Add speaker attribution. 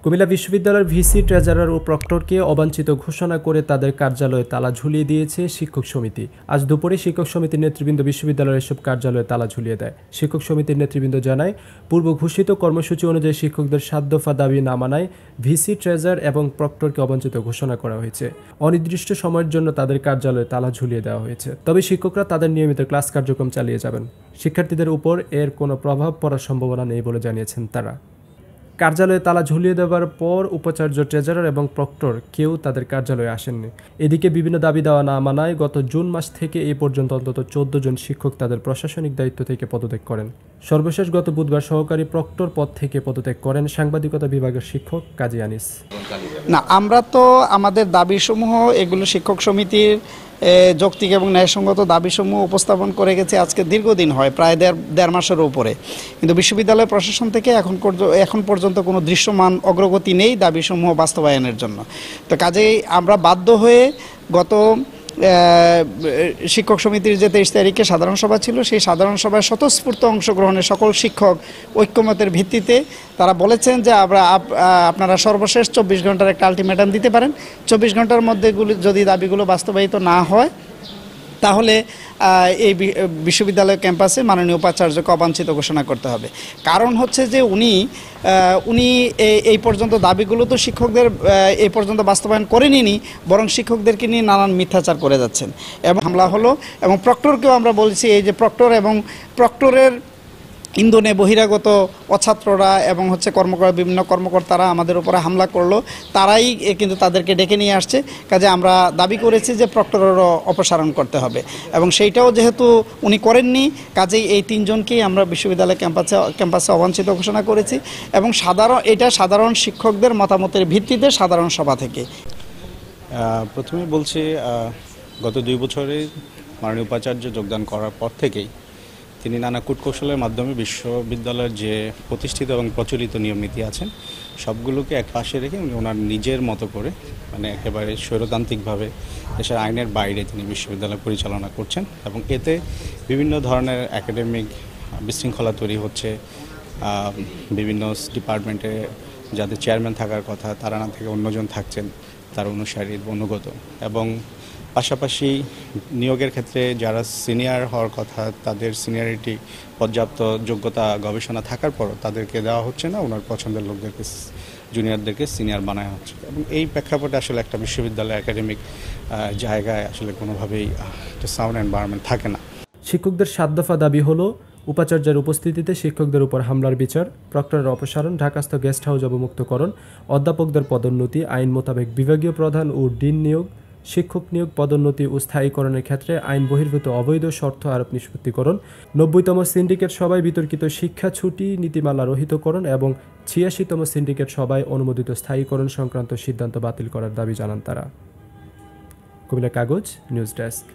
Speaker 1: কুমিল্লা বিশ্ববিদ্যালয়ের VC, treasurer ও প্রক্টরকে অবাঞ্ছিত ঘোষণা করে তাদের কার্যালয়ে তালা ঝুলিয়ে দিয়েছে শিক্ষক সমিতি। আজ দুপুরে শিক্ষক সমিতির নেতৃবৃন্দ বিশ্ববিদ্যালয়ের এসব কার্যালয়ে তালা ঝুলিয়ে দেয়। শিক্ষক সমিতির নেতৃবৃন্দ জানায়, পূর্ব ঘোষিত কর্মসূচি অনুযায়ী শিক্ষকদের ৭ দফা দাবি না মানায় ভিসি, ট্রেজার এবং প্রক্টরকে অবাঞ্ছিত ঘোষণা করা হয়েছে। অনির্দিষ্ট সময়ের জন্য তাদের কার্যালয়ে তালা ঝুলিয়ে দেওয়া হয়েছে। তবে শিক্ষকরা তাদের নিয়মিত ক্লাস কার্যক্রম চালিয়ে যাবেন। শিক্ষার্থীদের উপর এর কোনো প্রভাব পড়ার সম্ভাবনা নেই বলে জানিয়েছেন তারা। কার্যালয়ে তালা ঝুলিয়ে দেওয়ার পর উপাচার্য, ট্রেজারার এবং প্রক্টর কেউ তাদের কার্যালয়ে আসেননি। এদিকে বিভিন্ন দাবি দেওয়া না মানায় গত জুন মাস থেকে এই পর্যন্ত অন্তত ১৪ জন শিক্ষক তাদের প্রশাসনিক দায়িত্ব থেকে পদত্যাগ করেন। সর্বশেষ গত বুধবার সহকারী প্রক্টর পদ থেকে পদত্যাগ করেন সাংবাদিকতা বিভাগের শিক্ষক কাজী আনিস।
Speaker 2: না, আমরা তো আমাদের দাবিসমূহ এগুলো শিক্ষক সমিতির যৌক্তিক এবং ন্যায়সঙ্গত দাবিসমূহ উপস্থাপন করে গেছে আজকে দীর্ঘদিন হয়, প্রায় দেড় মাসের উপরে। কিন্তু বিশ্ববিদ্যালয় প্রশাসন থেকে এখন পর্যন্ত কোনো দৃশ্যমান অগ্রগতি নেই দাবিসমূহ বাস্তবায়নের জন্য। তো কাজেই আমরা বাধ্য হয়ে গত শিক্ষক সমিতির যে 23 তারিখে সাধারণ সভা ছিল, সেই সাধারণ সভায় স্বতঃস্ফূর্ত অংশগ্রহণে সকল শিক্ষক ঐক্যমতের ভিত্তিতে তারা বলেছেন যে আপনারা সর্বশেষ 24 ঘন্টার একটা আলটিমেটাম দিতে পারেন। 24 ঘন্টার মধ্যে যদি দাবিগুলো বাস্তবায়িত না হয় তাহলে এই বিশ্ববিদ্যালয় ক্যাম্পাসে মাননীয় উপাচার্যকে অবাঞ্ছিত ঘোষণা করতে হবে। কারণ হচ্ছে যে উনি এই পর্যন্ত দাবিগুলো তো শিক্ষকদের এই পর্যন্ত বাস্তবায়ন করেনি, বরং শিক্ষকদেরকে নিয়ে নানান মিথ্যাচার করে যাচ্ছেন এবং হামলা হলো। এবং প্রক্টরকেও আমরা বলছি, এই যে প্রক্টর এবং প্রক্টরের ইন্ধনে বহিরাগত অছাত্ররা এবং বিভিন্ন কর্মকর্তারা আমাদের উপরে হামলা করলো, তারাই কিন্তু তাদেরকে ডেকে নিয়ে আসছে। কাজে আমরা দাবি করেছি যে প্রক্টরেরও অপসারণ করতে হবে এবং সেইটাও যেহেতু উনি করেননি, কাজেই এই 3 জনকেই আমরা বিশ্ববিদ্যালয় ক্যাম্পাসে অবাঞ্ছিত ঘোষণা করেছি এবং এটা সাধারণ শিক্ষকদের মতামতের ভিত্তিতে সাধারণ সভা থেকে।
Speaker 3: প্রথমে বলছি, গত 2 বছরে মাননীয় উপাচার্য যোগদান করার পর থেকেই তিনি নানা কূটকৌশলের মাধ্যমে বিশ্ববিদ্যালয়ের যে প্রতিষ্ঠিত এবং প্রচলিত নিয়ম নীতি আছেন সবগুলোকে এক পাশে রেখে উনি ওনার নিজের মতো করে, মানে একেবারে স্বৈরতান্ত্রিকভাবে দেশের আইনের বাইরে তিনি বিশ্ববিদ্যালয় পরিচালনা করছেন এবং এতে বিভিন্ন ধরনের একাডেমিক বিশৃঙ্খলা তৈরি হচ্ছে। বিভিন্ন ডিপার্টমেন্টে যাদের চেয়ারম্যান থাকার কথা তারা না থেকে অন্যজন থাকছেন, তার অনুসারী অনুগত, এবং পাশাপাশি নিয়োগের ক্ষেত্রে যারা সিনিয়র হওয়ার কথা তাদের সিনিয়রিটি পর্যাপ্ত যোগ্যতা গবেষণা থাকার পরও তাদেরকে দেওয়া হচ্ছে না, ওনার পছন্দের লোকদেরকে জুনিয়রদেরকে সিনিয়র বানানো হচ্ছে। এবং এই প্রেক্ষাপটে আসলে একটা বিশ্ববিদ্যালয় একাডেমিক জায়গায় আসলে কোনোভাবেই একটা সাউন্ড এনভায়রনমেন্ট থাকে না।
Speaker 1: শিক্ষকদের 7 দফা দাবি হলো উপাচার্যের উপস্থিতিতে শিক্ষকদের উপর হামলার বিচার, প্রক্টরের অপসারণ, ঢাকাস্থ গেস্ট হাউস অবমুক্তকরণ, অধ্যাপকদের পদোন্নতি, আইন মোতাবেক বিভাগীয় প্রধান ও ডিন নিয়োগ, শিক্ষক নিয়োগ, পদোন্নতি ও স্থায়ীকরণের ক্ষেত্রে আইন বহির্ভূত অবৈধ শর্ত আরোপ নিষ্পত্তিকরণ, 90তম সিন্ডিকেট সভায় বিতর্কিত শিক্ষা ছুটি নীতিমালা রহিতকরণ এবং 86তম সিন্ডিকেট সভায় অনুমোদিত স্থায়ীকরণ সংক্রান্ত সিদ্ধান্ত বাতিল করার দাবি জানান তারা। কুমিল্লা কাগজ নিউজ ডেস্ক।